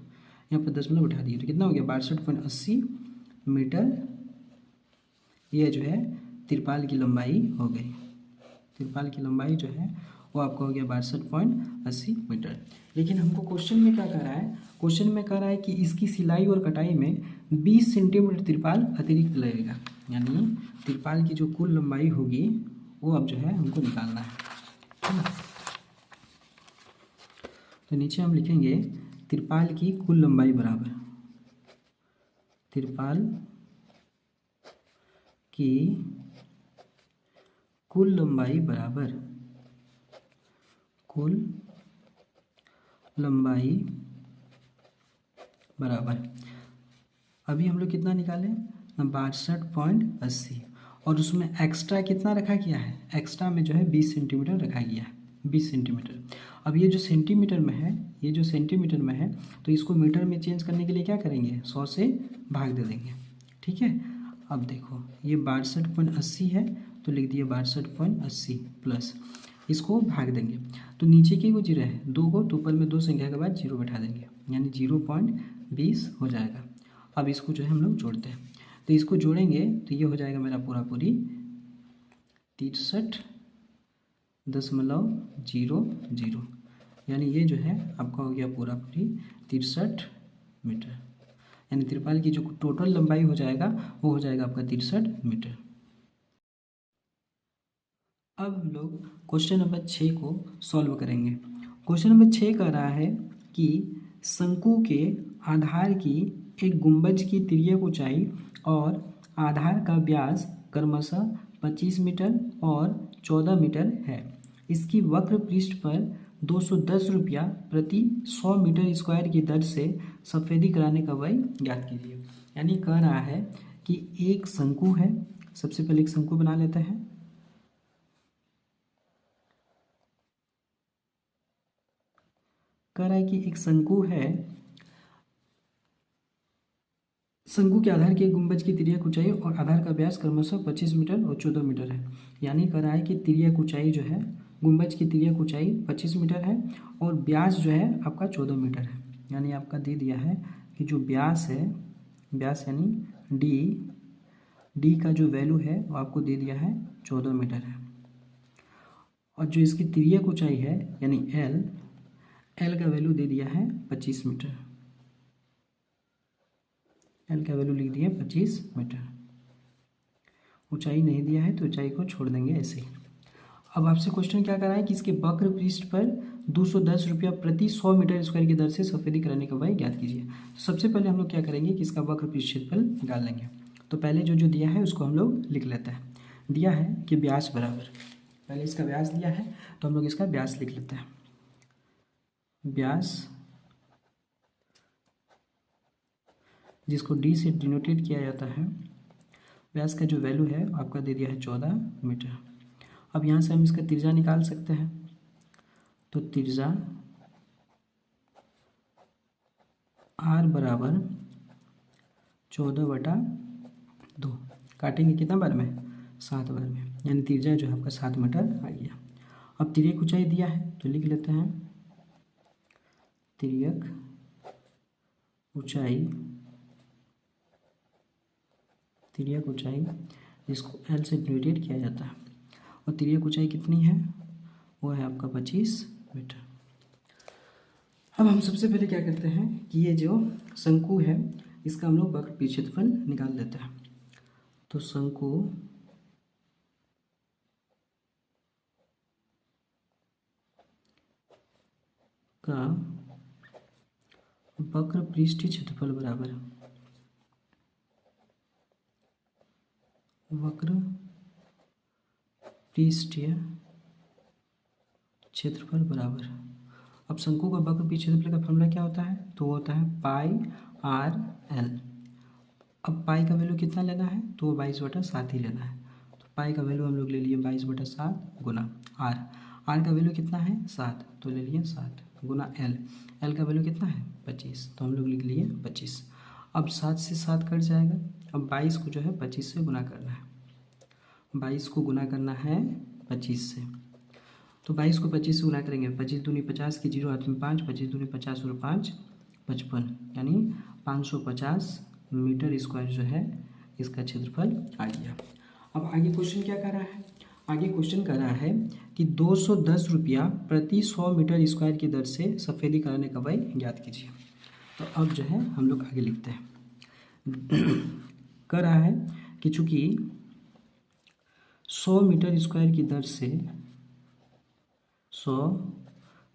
यहाँ पर दशमलव बैठा दिए, तो कितना हो गया 62.80 मीटर। यह जो है तिरपाल की लंबाई हो गई, तिरपाल की लंबाई जो है वो आपका हो गया 62.80 मीटर। लेकिन हमको क्वेश्चन में क्या कह रहा है, क्वेश्चन में कह रहा है कि इसकी सिलाई और कटाई में 20 सेंटीमीटर तिरपाल अतिरिक्त लगेगा, यानी तिरपाल की जो कुल लंबाई होगी वो अब जो है हमको निकालना है ना। तो नीचे हम लिखेंगे तिरपाल की कुल लंबाई बराबर तिरपाल की कुल लंबाई बराबर कुल लंबाई बराबर, अभी हम लोग कितना निकाले 62.80, और उसमें एक्स्ट्रा कितना रखा गया है, एक्स्ट्रा में जो है 20 सेंटीमीटर रखा गया है, 20 सेंटीमीटर। अब ये जो सेंटीमीटर में है, ये जो सेंटीमीटर में है, तो इसको मीटर में चेंज करने के लिए क्या करेंगे 100 से भाग दे देंगे, ठीक है। अब देखो ये 62.80 है, तो लिख दिए 62.80 प्लस इसको भाग देंगे, तो नीचे की वो जीरो है 2 को, तो ऊपर में 2 संख्या के बाद जीरो बैठा देंगे, यानी 0.20 हो जाएगा। अब इसको जो है हम लोग जोड़ते हैं, तो इसको जोड़ेंगे तो ये हो जाएगा मेरा पूरा पूरी 63.00, यानी ये जो है आपका हो गया पूरा पूरी 63 मीटर, यानी तिरपाल की जो टोटल लंबाई हो जाएगा वो हो जाएगा आपका 63 मीटर। अब हम लोग क्वेश्चन नंबर 6 को सॉल्व करेंगे। क्वेश्चन नंबर 6 कह रहा है कि शंकु के आधार की एक गुंबज की तिर्यक ऊंचाई और आधार का व्यास क्रमशः 25 मीटर और 14 मीटर है। इसकी वक्र पृष्ठ पर 210 रुपया प्रति 100 मीटर स्क्वायर की दर से सफेदी कराने का व्यय ज्ञात कीजिए। यानी कह रहा है कि एक शंकु है, सबसे पहले एक शंकु बना लेते हैं। कह रहा है कि एक शंकु है, शंकु के आधार की गुंबज की तिर्यक ऊंचाई और आधार का व्यास क्रमशः 25 मीटर और 14 मीटर है। यानी कह रहा है कि तिर्यक ऊंचाई जो है, गुंबज की तिर्यक ऊंचाई 25 मीटर है और व्यास जो है आपका 14 मीटर है। यानी आपका दे दिया है कि जो व्यास है, व्यास यानी डी का जो वैल्यू है वो आपको दे दिया है 14 मीटर है। और जो इसकी तिर्यक ऊंचाई है यानी एल का वैल्यू दे दिया है 25 मीटर। एल का वैल्यू लिख दिया 25 मीटर। ऊंचाई नहीं दिया है तो ऊंचाई को छोड़ देंगे ऐसे ही। अब आपसे क्वेश्चन क्या कर रहा है कि इसके वक्र पृष्ठ पर 210 रुपया प्रति 100 मीटर स्क्वायर की दर से सफेदी कराने का व्यय ज्ञात कीजिए। तो सबसे पहले हम लोग क्या करेंगे कि इसका वक्र पृष्ठ क्षेत्रफल निकाल लेंगे। तो पहले जो दिया है उसको हम लोग लिख लेते हैं। दिया है कि व्यास बराबर, पहले इसका व्यास दिया है तो हम लोग इसका व्यास लिख लेते हैं। व्यास जिसको डी से डिनोटेट किया जाता है, व्यास का जो वैल्यू है आपका दे दिया है 14 मीटर। अब यहाँ से हम इसका त्रिज्या निकाल सकते हैं। तो त्रिज्या आर बराबर 14/2 काटेंगे कितना बार में, 7 बार में, यानी त्रिज्या जो है आपका 7 मीटर आ गया। अब तिर्यक ऊंचाई दिया है तो लिख लेते हैं तिर्यक ऊंचाई जिसको एल से डिनोटेट किया जाता है, और तिर्यक ऊंचाई कितनी है, वो है आपका 25 मीटर। अब हम सबसे पहले क्या करते हैं कि ये जो शंकु है इसका हम लोग वक्र पृष्ठ क्षेत्रफल निकाल लेते हैं। तो शंकु का वक्र पृष्ठीय क्षेत्रफल बराबर वक्र पृष्ठीय क्षेत्रफल बराबर, अब शंकु का वक्र पृष्ठीय क्षेत्रफल का फॉर्मूला क्या होता है, तो वो होता है पाई आर एल। अब पाई का वैल्यू कितना लेना है, तो वो 22/7 ही लेना है। तो पाई का वैल्यू हम लोग ले लिए 22/7 गुना आर का वैल्यू कितना है 7, तो ले लिए 7 गुना एल का वैल्यू कितना है 25, तो हम लोग लिख लिए 25। अब 7 से 7 कट जाएगा। अब 22 को जो है 25 से गुना करना है, 22 को गुना करना है 25 से। तो 22 को 25 से गुना करेंगे, 25 दूनी 50 की 0 हाथ में 5, 25 दूनी 50 और 5 55, यानी 550 मीटर स्क्वायर जो है इसका क्षेत्रफल आ गया। अब आगे क्वेश्चन क्या कर रहा है, आगे क्वेश्चन कर रहा है कि 210 रुपया प्रति 100 मीटर स्क्वायर की दर से सफेदी कराने का व्यय ज्ञात कीजिए। तो अब जो है हम लोग आगे लिखते हैं। कर रहा है कि चूंकि 100 मीटर स्क्वायर की दर से 100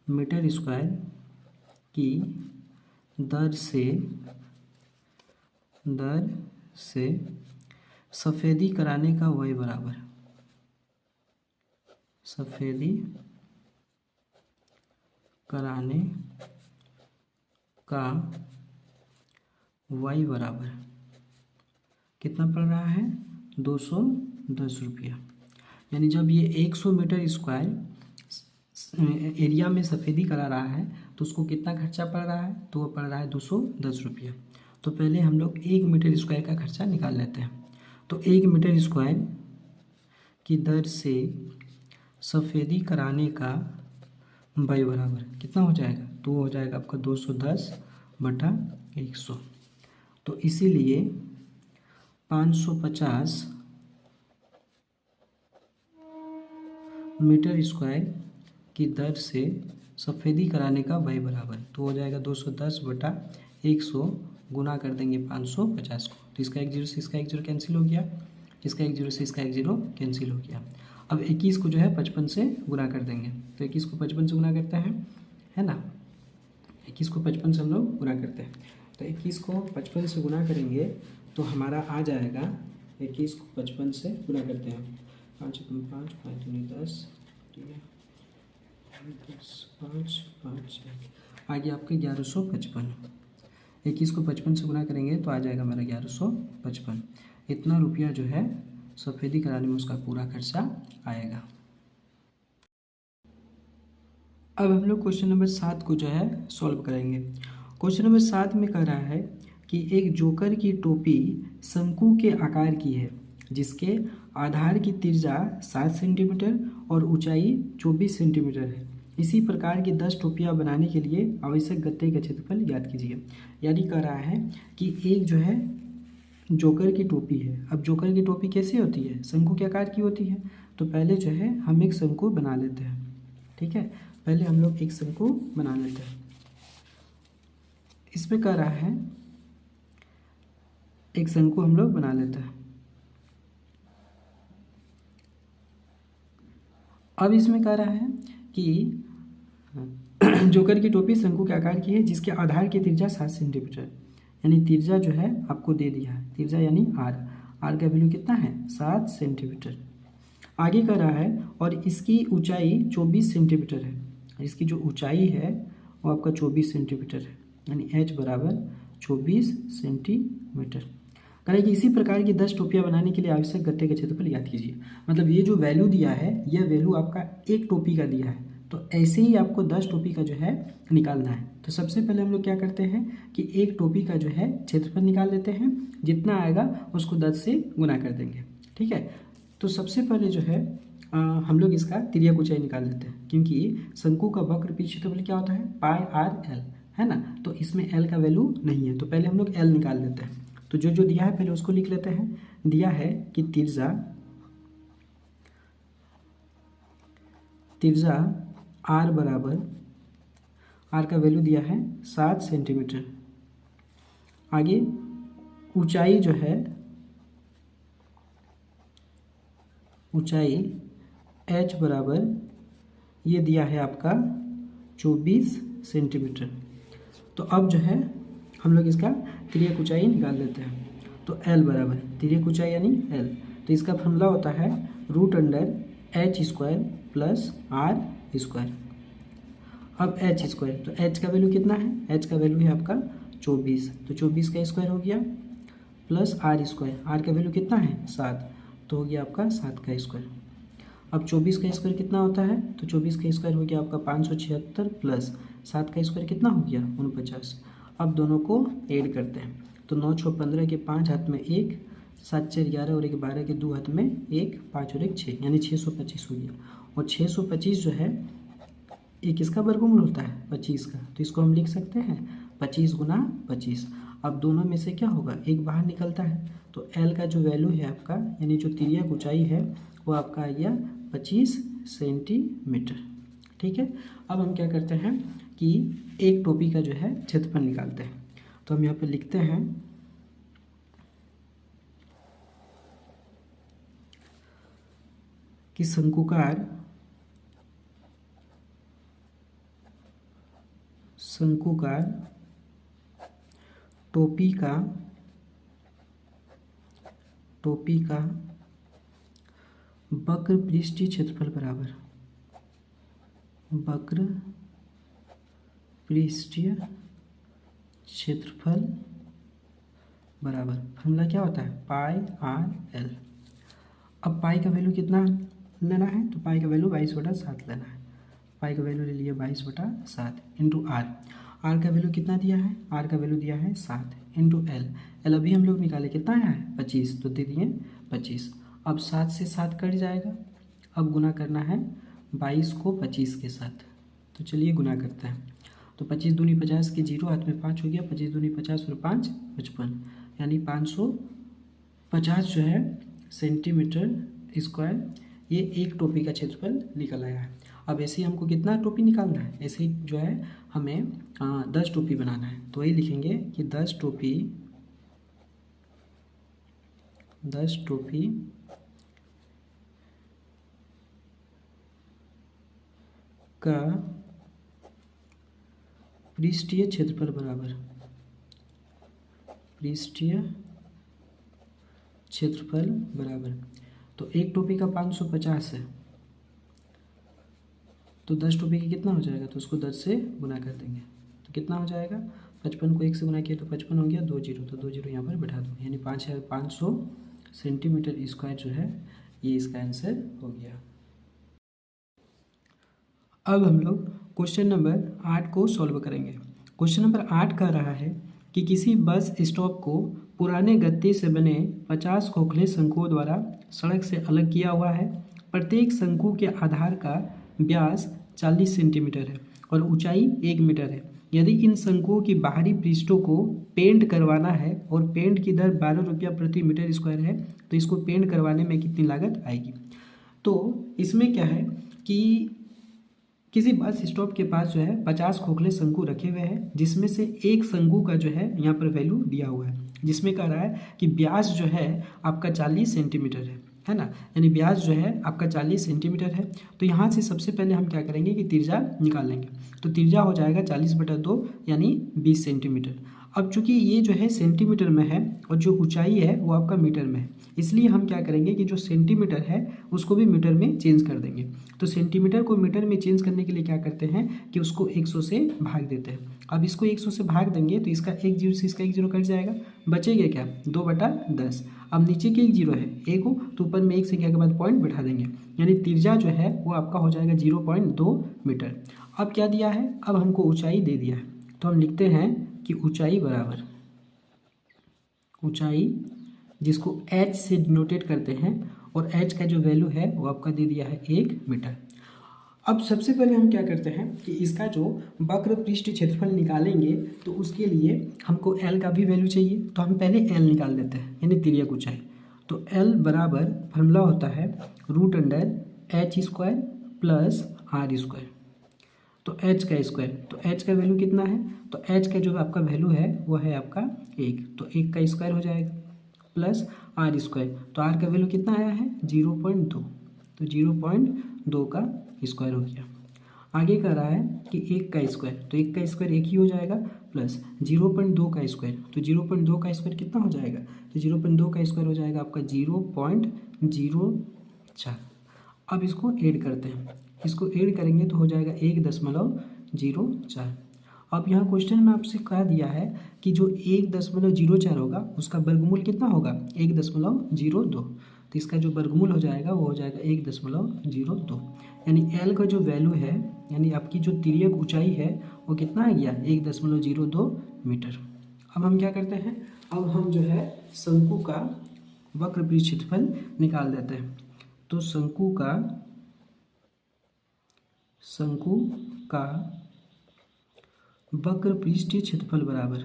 मीटर स्क्वायर की दर से सफेदी कराने का व्यय बराबर सफेदी कराने का व्यय बराबर कितना पड़ रहा है 210 रुपया। यानी जब ये 100 मीटर स्क्वायर एरिया में सफेदी करा रहा है तो उसको कितना खर्चा पड़ रहा है, तो वो पड़ रहा है 210 रुपया। तो पहले हम लोग 1 मीटर स्क्वायर का खर्चा निकाल लेते हैं। तो 1 मीटर स्क्वायर की दर से सफेदी कराने का व्यय बराबर कितना हो जाएगा, तो हो जाएगा आपका 210/100। तो इसीलिए 550 मीटर स्क्वायर की दर से सफेदी कराने का व्यय बराबर, तो हो जाएगा 210/100 गुना कर देंगे 550 को। तो इसका एक जीरो से इसका एक जीरो कैंसिल हो गया, इसका एक जीरो से इसका एक जीरो कैंसिल हो गया। अब 21 को जो है 55 से गुना कर देंगे। तो 21 को 55 से गुना करते हैं, है ना, 21 को 55 से हम लोग गुना करते हैं। तो 21 को 55 से गुना करेंगे तो हमारा आ जाएगा, 21 को 55 से गुना करते हैं, 5 × 5 = 5 × 10, ठीक है, आगे आपके 1155, 21 को 55 से गुना करेंगे तो आ जाएगा मेरा 1155। इतना रुपया जो है सफ़ेदी कराने में उसका पूरा खर्चा आएगा। अब हम लोग क्वेश्चन नंबर 7 को जो है सॉल्व करेंगे। क्वेश्चन नंबर 7 में कह रहा है कि एक जोकर की टोपी शंकु के आकार की है जिसके आधार की त्रिज्या 7 सेंटीमीटर और ऊंचाई 24 सेंटीमीटर है। इसी प्रकार की 10 टोपियां बनाने के लिए आवश्यक गत्ते का क्षेत्रफल ज्ञात कीजिए। यानी कह रहा है कि एक जो है जोकर की टोपी है। अब जोकर की टोपी कैसी होती है? शंकु के आकार की होती है। तो पहले जो है हम एक शंकु बना लेते हैं। ठीक है, पहले हम लोग एक शंकु बना लेते हैं। इसमें कह रहा है एक शंकु हम लोग बना लेते हैं। अब इसमें कह रहा है कि जोकर की टोपी शंकु के आकार की है जिसके आधार की त्रिज्या 7 सेंटीमीटर, यानी त्रिज्या जो है आपको दे दिया है। त्रिज्या यानी आर का वैल्यू कितना है? 7 सेंटीमीटर। आगे कह रहा है और इसकी ऊंचाई 24 सेंटीमीटर है। इसकी जो ऊंचाई है वो आपका 24 सेंटीमीटर है, यानी h बराबर 24 सेंटीमीटर। कह रहा है कि इसी प्रकार की 10 टोपियां बनाने के लिए आवश्यक गत्ते का क्षेत्रफल याद कीजिए। मतलब ये जो वैल्यू दिया है यह वैल्यू आपका एक टोपी का दिया है, तो ऐसे ही आपको 10 टोपी का जो है निकालना है। तो सबसे पहले हम लोग क्या करते हैं कि एक टोपी का जो है क्षेत्रफल निकाल लेते हैं। जितना आएगा उसको 10 से गुना कर देंगे। ठीक है, तो सबसे पहले जो है हम लोग इसका तिर्यक ऊंचाई निकाल लेते हैं, क्योंकि शंकु का वक्र पृष्ठ क्षेत्रफल क्या होता है? पाई आर एल, है ना। तो इसमें एल का वैल्यू नहीं है, तो पहले हम लोग एल निकाल लेते हैं। तो जो जो दिया है पहले उसको लिख लेते हैं। दिया है कि त्रिज्या आर बराबर, आर का वैल्यू दिया है 7 सेंटीमीटर। आगे ऊंचाई जो है, ऊंचाई h बराबर ये दिया है आपका 24 सेंटीमीटर। तो अब जो है हम लोग इसका तिर्यक ऊंचाई निकाल लेते हैं। तो L बराबर तिर्यक ऊंचाई यानी L, तो इसका फॉर्मूला होता है √h² प्लस r²। अब h², तो h का वैल्यू कितना है? h का वैल्यू है आपका 24, तो 24 का स्क्वायर हो गया प्लस r²। r का वैल्यू कितना है? 7, तो हो गया आपका 7 का स्क्वायर। अब 24 का स्क्वायर कितना होता है? तो 24 का स्क्वायर हो गया आपका 576 प्लस 7 का स्क्वायर कितना हो गया? 49। अब दोनों को ऐड करते हैं, तो 9 6 15 के 5 हाथ में 1, 7 4 11 और 1 12 के 2 हाथ में 1, 5 और 1 6, यानी 625 हो गया। और 625 जो है ये किसका वर्गमूल होता है? 25 का। तो इसको हम लिख सकते हैं 25 गुना 25। अब दोनों में से क्या होगा? एक बाहर निकलता है, तो L का जो वैल्यू है आपका, यानी जो तिर्यक ऊंचाई है वो आपका आ गया 25 सेंटीमीटर। ठीक है, अब हम क्या करते हैं कि एक टोपी का जो है क्षेत्रफल निकालते हैं। तो हम यहाँ पे लिखते हैं कि शंकुकार टोपी का वक्र पृष्ठीय क्षेत्रफल बराबर, वक्र पृष्ठीय क्षेत्रफल बराबर फॉर्मूला क्या होता है? Pi R L. अब पाई का वैल्यू कितना लेना है? तो पाई का वैल्यू 22/7 लेना है। पाई का वैल्यू ले लिया 22/7 इंटू आर। आर का वैल्यू कितना दिया है? आर का वैल्यू दिया है 7 इंटू एल। एल अभी हम लोग निकाले, कितना आया है? 25, तो दे दिए 25। अब 7 से 7 कट जाएगा। अब गुना करना है 22 को 25 के साथ, तो चलिए गुना करते हैं। तो 25 दूनी 50 की 0 हाथ में 5 हो गया, 25 दूनी 50 और 5 55, यानी 550 जो है सेंटीमीटर स्क्वायर ये एक टोपी का क्षेत्रफल निकल आया है। अब ऐसे ही हमको कितना टोपी निकालना है? ऐसे ही जो है हमें 10 टोपी बनाना है। तो वही लिखेंगे कि 10 टोपी का पृष्ठीय क्षेत्रफल बराबर, पृष्ठीय क्षेत्रफल बराबर, तो एक टोपी का 550 है, तो 10 टोपे की कितना हो जाएगा, तो उसको 10 से गुना कर देंगे तो कितना हो जाएगा, 55 को 1 से गुना किया तो 55 हो गया, 2 जीरो तो 2 जीरो यहाँ पर बैठा दो, यानी 5500 सेंटीमीटर स्क्वायर जो है ये इसका आंसर हो गया। अब हम लोग क्वेश्चन नंबर 8 को सॉल्व करेंगे। क्वेश्चन नंबर 8 कह रहा है कि किसी बस स्टॉप को पुराने गत्ते से बने 50 खोखले शंकुओं द्वारा सड़क से अलग किया हुआ है। प्रत्येक शंकु के आधार का व्यास 40 सेंटीमीटर है और ऊंचाई 1 मीटर है। यदि इन शंकुओं की बाहरी पृष्ठों को पेंट करवाना है और पेंट की दर 12 रुपया प्रति मीटर स्क्वायर है, तो इसको पेंट करवाने में कितनी लागत आएगी। तो इसमें क्या है कि किसी बस स्टॉप के पास जो है 50 खोखले शंकु रखे हुए हैं, जिसमें से एक शंकु का जो है यहाँ पर वैल्यू दिया हुआ है, जिसमें कह रहा है कि व्यास जो है आपका 40 सेंटीमीटर है ना, यानी व्यास जो है आपका 40 सेंटीमीटर है। तो यहाँ से सबसे पहले हम क्या करेंगे कि तिर्जा निकाल लेंगे, तो तिर्जा हो जाएगा 40/2 यानी 20 सेंटीमीटर। अब चूंकि ये जो है सेंटीमीटर में है और जो ऊंचाई है वो आपका मीटर में है, इसलिए हम क्या करेंगे कि जो सेंटीमीटर है उसको भी मीटर में चेंज कर देंगे। तो सेंटीमीटर को मीटर में चेंज करने के लिए क्या करते हैं कि उसको 100 से भाग देते हैं। अब इसको 100 से भाग देंगे तो इसका 1 जीरो से इसका 1 जीरो कट जाएगा, बचेगा क्या 2/10। अब नीचे के 1 जीरो है 1 हो तो ऊपर में 1 संख्या के बाद पॉइंट बैठा देंगे, यानी तिर्जा जो है वो आपका हो जाएगा 0.2 मीटर। अब क्या दिया है, अब हमको ऊंचाई दे दिया है, तो हम लिखते हैं कि ऊंचाई बराबर ऊंचाई जिसको h से डिनोटेट करते हैं और h का जो वैल्यू है वो आपका दे दिया है 1 मीटर। अब सबसे पहले हम क्या करते हैं कि इसका जो वक्र पृष्ठ क्षेत्रफल निकालेंगे तो उसके लिए हमको l का भी वैल्यू चाहिए, तो हम पहले l निकाल लेते हैं यानी तिर्यक ऊंचाई। तो l बराबर फॉर्मूला होता है √h² प्लस r²। तो h का स्क्वायर, तो h का वैल्यू कितना है, तो h का जो आपका वैल्यू है वो है आपका 1, तो 1 का स्क्वायर हो जाएगा प्लस r²। तो r का वैल्यू कितना आया है 0.2, तो 0.2 का स्क्वायर हो गया। आगे कह रहा है कि 1 का स्क्वायर, तो 1 का स्क्वायर 1 ही हो जाएगा प्लस 0.2 का स्क्वायर, तो 0.2 का स्क्वायर कितना हो जाएगा, तो 0.2 का स्क्वायर हो जाएगा आपका 0.04। अब इसको ऐड करते हैं, इसको ऐड करेंगे तो हो जाएगा 1.04। अब यहाँ क्वेश्चन में आपसे कहा दिया है कि जो 1.04 होगा उसका वर्गमूल कितना होगा 1.02, तो इसका जो वर्गमूल हो जाएगा वो हो जाएगा 1.02, यानी L का जो वैल्यू है यानी आपकी जो तिर्यक ऊंचाई है वो कितना आ गया 1.02 मीटर। अब हम क्या करते हैं, अब हम जो है शंकु का वक्र पृष्ठ क्षेत्रफल निकाल देते हैं। तो शंकु का वक्र पृष्ठीय क्षेत्रफल बराबर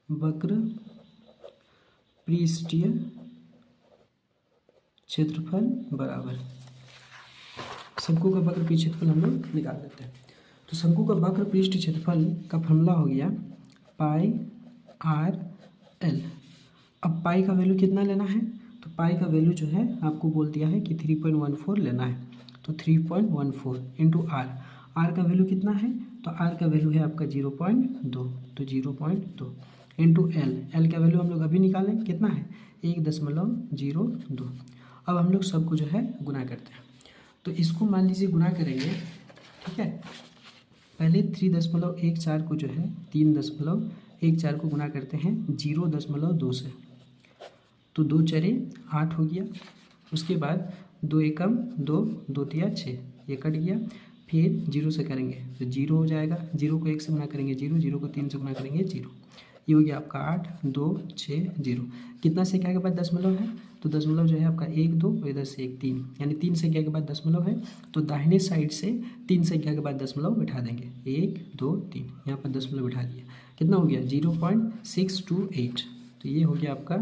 वक्र पृष्ठीय क्षेत्रफल बराबर शंकु का वक्र पृष्ठीय क्षेत्रफल हम लोग निकाल देते हैं। तो शंकु का वक्र पृष्ठीय क्षेत्रफल का फॉर्मूला हो गया πr/l। अब पाई का वैल्यू कितना लेना है, तो पाई का वैल्यू जो है आपको बोल दिया है कि 3.14 लेना है, तो 3.14 इंटू आर का वैल्यू कितना है, तो आर का वैल्यू है आपका 0.2, तो 0.2 इंटू एल का वैल्यू हम लोग अभी निकालें कितना है 1.02। अब हम लोग सबको जो है गुना करते हैं, तो इसको मान लीजिए गुना करेंगे, ठीक है। पहले 3.14 को जो है 3.14 को गुना करते हैं 0.2 से, तो 2 चरे 8 हो गया। उसके बाद 2 एकम 2, 2 तिया 6, ये कट गया। फिर 0 से करेंगे तो 0 हो जाएगा, 0 को 1 से गुना करेंगे 0, 0 को 3 से गुना करेंगे 0, ये हो गया आपका 8, 2, 6, 0। कितना संख्या के बाद दशमलव है, तो दशमलव जो है आपका 1, 2 और इधर से 1, 3, यानी 3 संख्या के बाद दशमलव है, तो दाहिने साइड से 3 संख्या के बाद दशमलव बैठा देंगे 1, 2, 3, यहाँ पर दशमलव बैठा दिया। कितना हो गया 0.628, तो ये हो गया आपका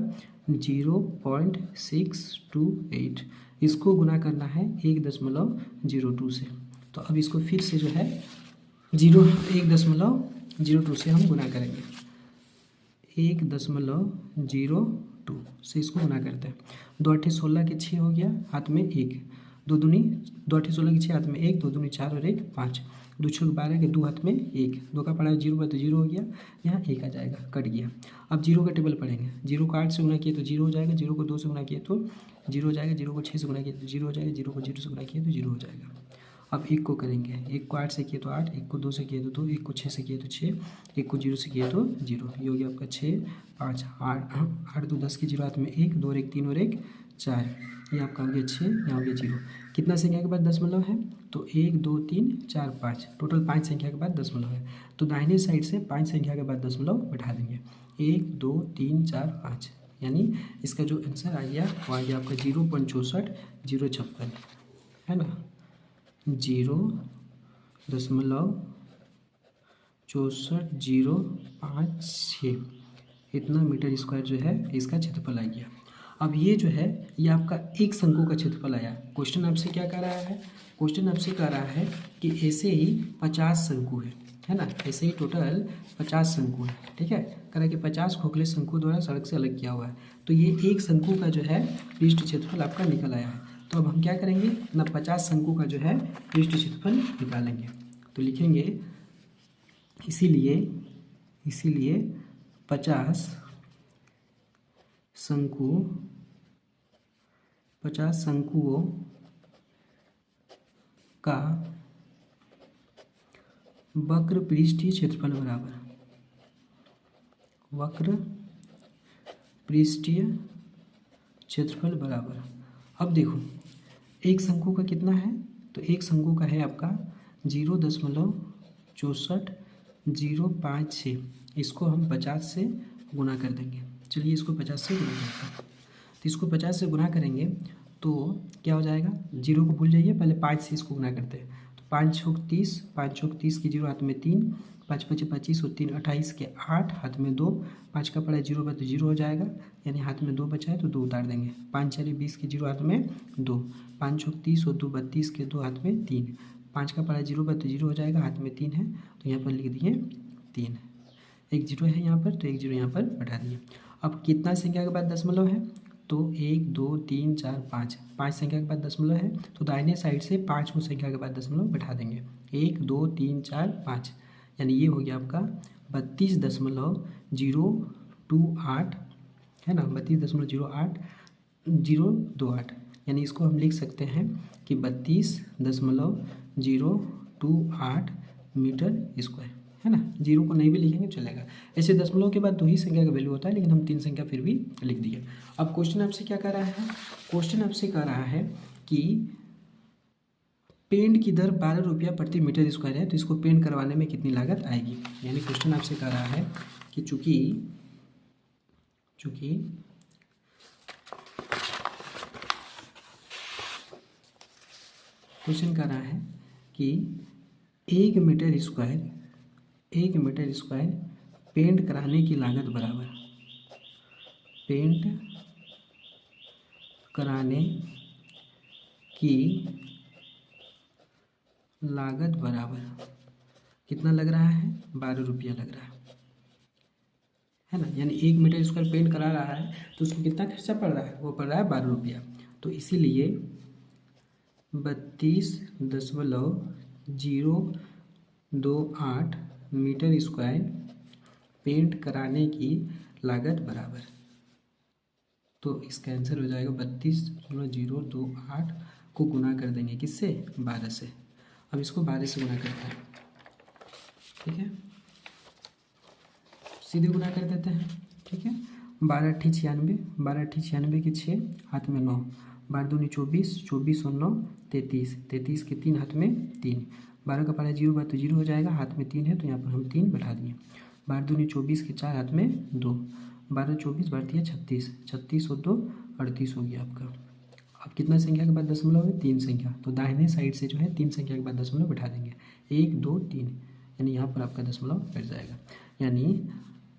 0.628। इसको गुना करना है 1.02 से, तो अब इसको फिर से जो है 1.02 से हम गुना करेंगे, 1.02 से इसको गुना करते हैं। 2 8 16 के 6 हो गया, हाथ में 1, 2 दूनी 2 8 16 के 6 हाथ में 1, 2 दूनी 4 और 1 5, 2 6 12 के 2 हाथ में 1, 2 का पड़ा 0 पर तो 0 हो गया, यहाँ 1 आ जाएगा, कट गया। अब 0 का टेबल पढ़ेंगे, 0 को 8 से गुना किए तो 0 हो जाएगा, 0 को 2 से गुना किए तो 0 हो जाएगा, 0 को 6 से गुना किए तो 0 हो जाएगा, 0 को 0 से गुना किए तो 0 हो जाएगा। अब एक को करेंगे, एक को 8 से किए तो 8, एक को 2 से किए तो 2, एक को 6 से किए तो 6, एक को 0 से किए तो 0। ये हो गया आपका 6 5 8 8 2 10 की 0 हाथ में 1 2 और 1 3 और 1 4, ये आपका हो गया 6, यहाँ हो गया 0। कितना संख्या के बाद दशमलव है? तो 1 2 3 4 5, टोटल 5 संख्या के बाद दशमलव है। तो दाहिने साइड से 5 संख्या के बाद दशमलव बैठा देंगे, 1 2 3 4 5, यानी इसका जो आंसर आ गया वो आ गया आपका 0.64 है ना, 0.6405 इतना मीटर स्क्वायर जो है इसका क्षेत्रफल आ गया। अब ये जो है ये आपका एक शंकु का क्षेत्रफल आया। क्वेश्चन आपसे क्या कर रहा है? क्वेश्चन आपसे कह रहा है कि ऐसे ही 50 शंकु है ना, ऐसे ही टोटल 50 शंकु है, ठीक है। कह रहा है कि 50 खोखले शंकु द्वारा सड़क से अलग किया हुआ है। तो ये एक शंकु का जो है पृष्ठ क्षेत्रफल आपका निकल आया है। तो अब हम क्या करेंगे ना, 50 शंकु का जो है पृष्ठ क्षेत्रफल निकालेंगे। तो लिखेंगे इसीलिए 50 शंकुओं का वक्र पृष्ठीय क्षेत्रफल बराबर, वक्र पृष्ठीय क्षेत्रफल बराबर। अब देखो एक शंकु का कितना है, तो एक शंकु का है आपका 0.6405, इसको हम 50 से गुना कर देंगे। चलिए इसको 50 से गुना करते हैं। तो इसको 50 से गुना करेंगे तो क्या हो जाएगा, 0 को भूल जाइए, पहले 5 से इसको गुना करते हैं। तो 5 छोक 30, 5 छोक 30 की 0 हाथ में 3, 5 5 25 और 3 28 के 8 हाथ में 2, 5 का पड़ा 0 तो 0 हो जाएगा, यानी हाथ में 2 बचा है तो 2 उतार देंगे। 5 4 20 की 0 हाथ में 2, 5 छोक 30 और 2 32 के 2 हाथ में 3, 5 का पड़ा 0 तो 0 हो जाएगा, हाथ में 3 है तो यहाँ पर लिख दिए 3, एक 0 है यहाँ पर तो एक 0 यहाँ पर बैठा दिए। अब कितना संख्या के बाद दशमलव है, तो 1 2 3 4 5, 5 संख्या के बाद दशमलव है, तो दाहिने साइड से 5 संख्या के बाद दशमलव बैठा देंगे, 1 2 3 4 5, यानी ये हो गया आपका 32.028 है ना, 32.08028, यानी इसको हम लिख सकते हैं कि 32.028 मीटर स्क्वायर है ना। 0 को नहीं भी लिखेंगे चलेगा। ऐसे दशमलव के बाद 2 ही संख्या का वैल्यू होता है, लेकिन हम 3 संख्या फिर भी लिख दिए। अब क्वेश्चन आपसे क्या कर रहा है, क्वेश्चन आपसे कह रहा है कि पेंट की दर 12 रुपया प्रति मीटर स्क्वायर है, तो इसको पेंट करवाने में कितनी लागत आएगी। यानी क्वेश्चन आपसे कह रहा है कि चूंकि क्वेश्चन कह रहा है कि 1 मीटर स्क्वायर पेंट कराने की लागत बराबर, पेंट कराने की लागत बराबर कितना लग रहा है, 12 रुपया लग रहा है ना। यानी 1 मीटर स्क्वायर पेंट करा रहा है तो उसको कितना खर्चा पड़ रहा है, वो पड़ रहा है 12 रुपया। तो इसीलिए 32.028 मीटर स्क्वायर पेंट कराने की लागत बराबर, तो इसका आंसर हो जाएगा 32.028 को गुना कर देंगे किससे, 12 से। अब इसको 12 से गुना करते हैं, ठीक है, सीधे गुना कर देते हैं, ठीक है। 12 अट्ठी 96, 12 अट्ठी 96 के 6 हाथ में 9, 12 दूनी 24, 24 और 9 33, 33 के 3 हाथ में 3, 12 का पड़ा 0 तो 0 हो जाएगा, हाथ में 3 है तो यहाँ पर हम 3 बैठा दिए। 12 दूनी 24 के 4 हाथ में 2, 12 24 बढ़ती है 36, 36 और 2 38 हो गया आपका। अब कितना संख्या के बाद दशमलव है, 3 संख्या, तो दाहिने साइड से जो है 3 संख्या के बाद दशमलव बैठा देंगे, 1 2 3, यानी यहाँ पर आपका दशमलव बैठ जाएगा। यानी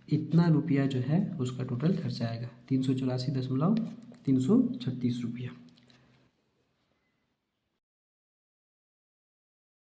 इतना रुपया जो है उसका टोटल खर्चा आएगा 384.336 रुपया।